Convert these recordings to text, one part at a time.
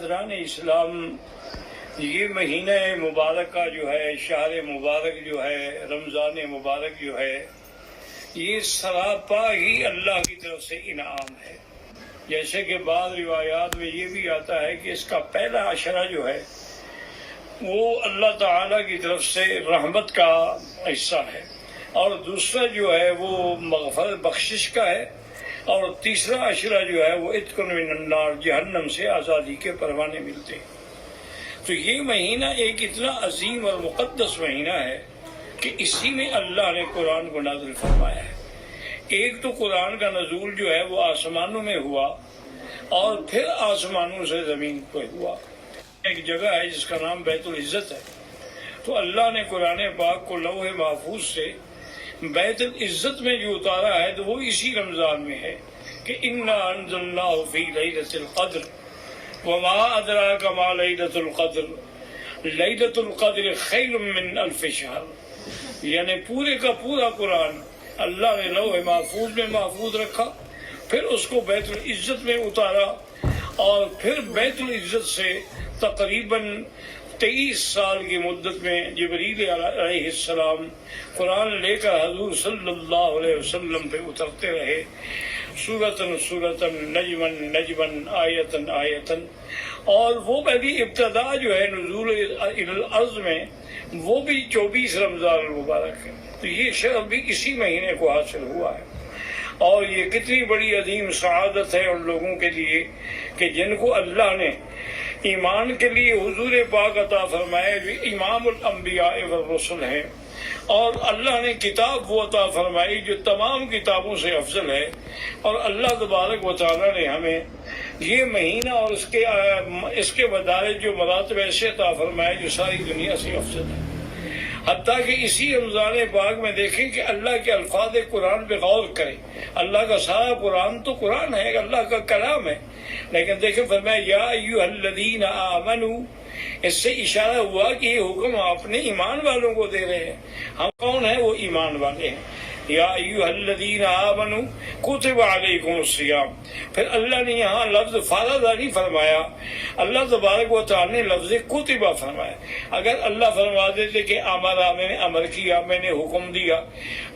برادران اسلام، یہ مہینہ مبارکہ جو ہے، شہر مبارک جو ہے، رمضان مبارک جو ہے، یہ سراپا ہی اللہ کی طرف سے انعام ہے۔ جیسے کہ بعض روایات میں یہ بھی آتا ہے کہ اس کا پہلا عشرہ جو ہے وہ اللہ تعالیٰ کی طرف سے رحمت کا حصہ ہے، اور دوسرا جو ہے وہ مغفرت بخشش کا ہے، اور تیسرا عشرہ جو ہے وہ عتق من النار، جہنم سے آزادی کے پروانے ملتے ہیں۔ تو یہ مہینہ ایک اتنا عظیم اور مقدس مہینہ ہے کہ اسی میں اللہ نے قرآن کو نازل فرمایا ہے۔ ایک تو قرآن کا نزول جو ہے وہ آسمانوں میں ہوا، اور پھر آسمانوں سے زمین پہ ہوا۔ ایک جگہ ہے جس کا نام بیت العزت ہے، تو اللہ نے قرآن پاک کو لوح محفوظ سے بیت العزت میں جو اتارا ہے تو وہ اسی رمضان میں ہے کہ انا انزلناہ فی لیلۃ القدر وما ادراک ما لیلۃ القدر لیلۃ القدر خیر من الف شہر۔ یعنی پورے کا پورا قرآن اللہ نے لوح محفوظ میں محفوظ رکھا، پھر اس کو بیت العزت میں اتارا، اور پھر بیت العزت سے تقریباً 23 سال کی مدت میں جبریل علیہ السلام قرآن لے کر حضور صلی اللہ علیہ وسلم پہ اترتے رہے، سورتاً سورتاً، نجماً نجماً، آیتاً آیتاً، اور وہ پہلی ابتدا جو ہے نزول الی الارض میں وہ بھی 24 رمضان المبارک ہے۔ تو یہ شرف بھی اسی مہینے کو حاصل ہوا ہے، اور یہ کتنی بڑی عظیم سعادت ہے ان لوگوں کے لیے کہ جن کو اللہ نے ایمان کے لیے حضور پاک عطا فرمائے جو امام الانبیاء والرسل ہیں، اور اللہ نے کتاب وہ عطا فرمائی جو تمام کتابوں سے افضل ہے، اور اللہ تبارک و تعالیٰ نے ہمیں یہ مہینہ اور اس کے مدارج جو مراتب ایسے عطا فرمائے جو ساری دنیا سے افضل ہے۔ حتیٰ کہ اسی رمضان پاک میں دیکھیں کہ اللہ کے الفاظ قرآن پہ غور کریں۔ اللہ کا سارا قرآن تو قرآن ہے، اللہ کا کلام ہے، لیکن دیکھیں فرمایا یا ایھا الذین آمنوا، اس سے اشارہ ہوا کہ یہ حکم اپنے ایمان والوں کو دے رہے ہیں۔ ہم کون ہیں؟ وہ ایمان والے ہیں۔ یا ایھا الذین آمنوا کتب علیکم الصیام، پھر اللہ نے یہاں لفظ فرض نہیں فرمایا، اللہ تبارک و تعالیٰ نے لفظ کتبہ فرمایا۔ اگر اللہ فرما دیتے کہ امرا، میں نے امر کیا، میں نے حکم دیا،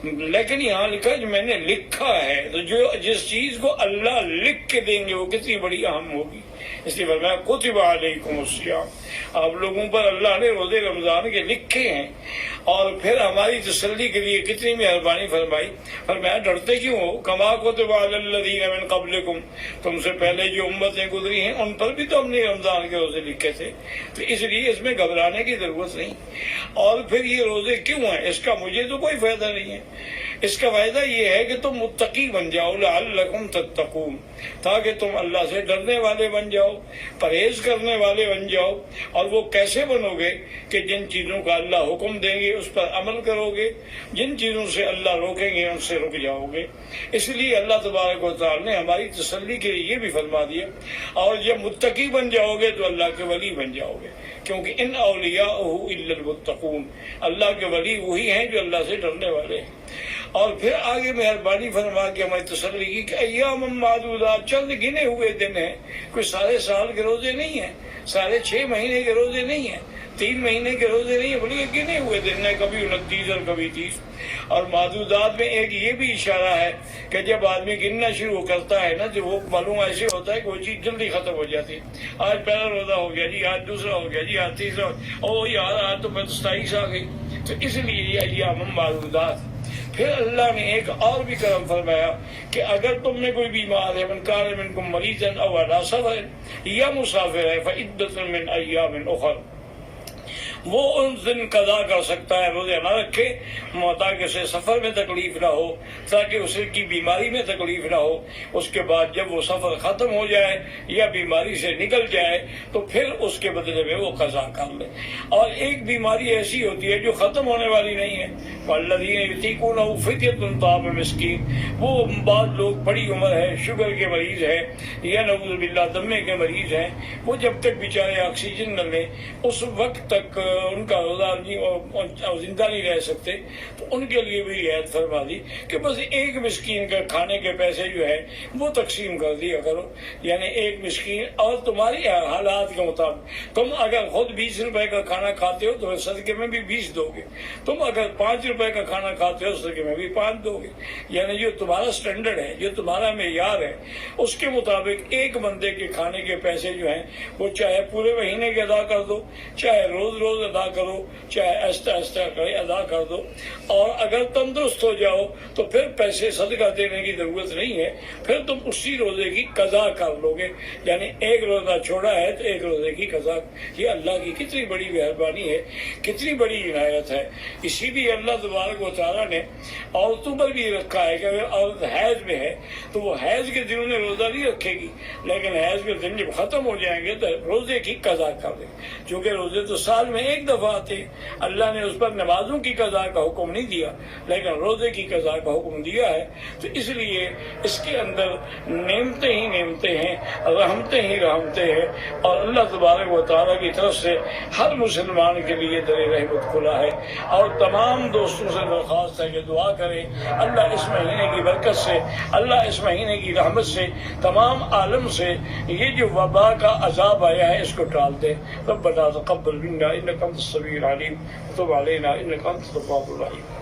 لیکن یہاں لکھا جو میں نے لکھا ہے، تو جس چیز کو اللہ لکھ کے دیں گے وہ کتنی بڑی اہم ہوگی۔ اس لیے فرمایا کتب علیکم الصیام، آپ لوگوں پر اللہ نے روزے رمضان کے لکھے ہیں، اور پھر ہماری تسلی کے لیے کتنی مہربانی فرمائی، فرمایا ڈرتے کیوں ہو؟ کما کتب علی الذین من قبلکم، تم سے پہلے جو امتیں گزری ہیں ان پر بھی تو ہم نے رمضان کے روزے لکھے تھے، تو اس لیے اس میں گھبرانے کی ضرورت نہیں۔ اور پھر یہ روزے کیوں ہیں؟ اس کا مجھے تو کوئی فائدہ نہیں ہے، اس کا فائدہ یہ ہے کہ تم متقی بن جاؤ، لعلکم تتقون، تاکہ تم اللہ سے ڈرنے والے بن جاؤ، پرہیز کرنے والے بن جاؤ۔ اور وہ کیسے بنو گے؟ کہ جن چیزوں کا اللہ حکم دیں گے اس پر عمل کرو گے، جن چیزوں سے اللہ روکیں گے ان سے رک جاؤ گے۔ اس لیے اللہ تبارک و تعالیٰ نے ہماری تسلی کے لیے یہ بھی فرما دیا، اور جب متقی بن جاؤ گے تو اللہ کے ولی بن جاؤ گے، کیونکہ ان اولیاءہ الا المتقون، اللہ کے ولی وہی ہیں جو اللہ سے ڈرنے والے ہیں۔ اور پھر آگے مہربانی فرما کے ہماری تسلی کی کہ ایام معدودات، چند گنے ہوئے دن ہیں، کوئی سارے سال کے روزے نہیں ہیں، سارے 6 مہینے کے روزے نہیں ہیں، 3 مہینے کے روزے نہیں ہیں، بلکہ گنے ہوئے دن ہیں، کبھی 29 اور کبھی 30۔ اور معدودات میں ایک یہ بھی اشارہ ہے کہ جب آدمی گننا شروع کرتا ہے نا تو وہ معلوم ایسے ہوتا ہے کہ وہ چیز جلدی ختم ہو جاتی ہے۔ آج پہلا روزہ ہو گیا جی، آج دوسرا ہو گیا جی، آج تیسرا، او یار آج تو 27 آ گئی۔ تو اس لیے یہ ایام معدودات۔ پھر اللہ نے ایک اور بھی کرم فرمایا کہ اگر تم میں کوئی بیمار ہے، من کان منکم مریضا او علی سفر یا مسافر ہے فعدۃ من ایام اخر، وہ ان دن قضا کر سکتا ہے، روزے نہ رکھے، تاکہ اسے سفر میں تکلیف نہ ہو، تاکہ اسے کی بیماری میں تکلیف نہ ہو۔ اس کے بعد جب وہ سفر ختم ہو جائے یا بیماری سے نکل جائے تو پھر اس کے بدلے میں وہ قضا کر لے۔ اور ایک بیماری ایسی ہوتی ہے جو ختم ہونے والی نہیں ہے، والذین یطیقونہ فدیۃ طعام مسکین، وہ بعض لوگ بڑی عمر ہے، شوگر کے مریض ہیں یا نعوذ باللہ دمے کے مریض ہیں، وہ جب تک بیچارے آکسیجن نہ لیں اس وقت تک ان کا روزہ زندہ نہیں رہ سکتے، تو ان کے لیے بھی رعایت فرما دی کہ بس ایک مسکین کا کھانے کے پیسے جو ہے وہ تقسیم کر دیا کرو، یعنی ایک مسکین، اور تمہاری حالات کے مطابق تم اگر خود 20 روپے کا کھانا کھاتے ہو تو صدقے میں بھی 20 دو گے، تم اگر 5 روپے کا کھانا کھاتے ہو صدقے میں بھی 5 دو گے، یعنی جو تمہارا سٹینڈرڈ ہے، جو تمہارا معیار ہے، اس کے مطابق ایک بندے کے کھانے کے پیسے جو ہیں وہ چاہے پورے مہینے کے ادا کر دو، چاہے روز روز ادا کرو، چاہے آہستہ آہستہ ادا کر دو، اور اگر تندرست ہو جاؤ تو پھر پیسے صدقہ دینے کی ضرورت نہیں ہے، پھر تم اسی روزے کی قضا کر لو گے، یعنی ایک روزہ چھوڑا ہے تو ایک روزے کی قضا۔ یہ اللہ کی کتنی بڑی مہربانی ہے، کتنی بڑی عنایت ہے۔ اسی لیے اللہ تبارک و تعالیٰ نے عورتوں پر بھی رکھا ہے کہ اگر عورت حیض میں ہے تو وہ حیض کے دنوں میں روزہ نہیں رکھے گی، لیکن حیض کے دن جب ختم ہو جائیں گے تو روزے کی قضا کر دے، چونکہ روزے تو سال میں ایک دفعہ آتے ہیں، اللہ نے اس پر نمازوں کی قضا کا حکم نہیں دیا لیکن روزے کی قضا کا حکم دیا ہے، تو اس لیے اس کے اندر نعمتیں ہی نعمتیں ہیں، رحمتیں ہی رحمتیں ہیں، اور اللہ تبارک و تعالیٰ کی طرف سے ہر مسلمان کے لیے در رحمت کھلا ہے۔ اور تمام دوستوں سے درخواست ہے کہ دعا کریں اللہ اس مہینے کی برکت سے، اللہ اس مہینے کی رحمت سے تمام عالم سے یہ جو وبا کا عذاب آیا ہے اس کو ٹال دے۔ ربنا تقبل منا انک انت السمیع العلیم وتب علینا انک انت التواب الرحیم۔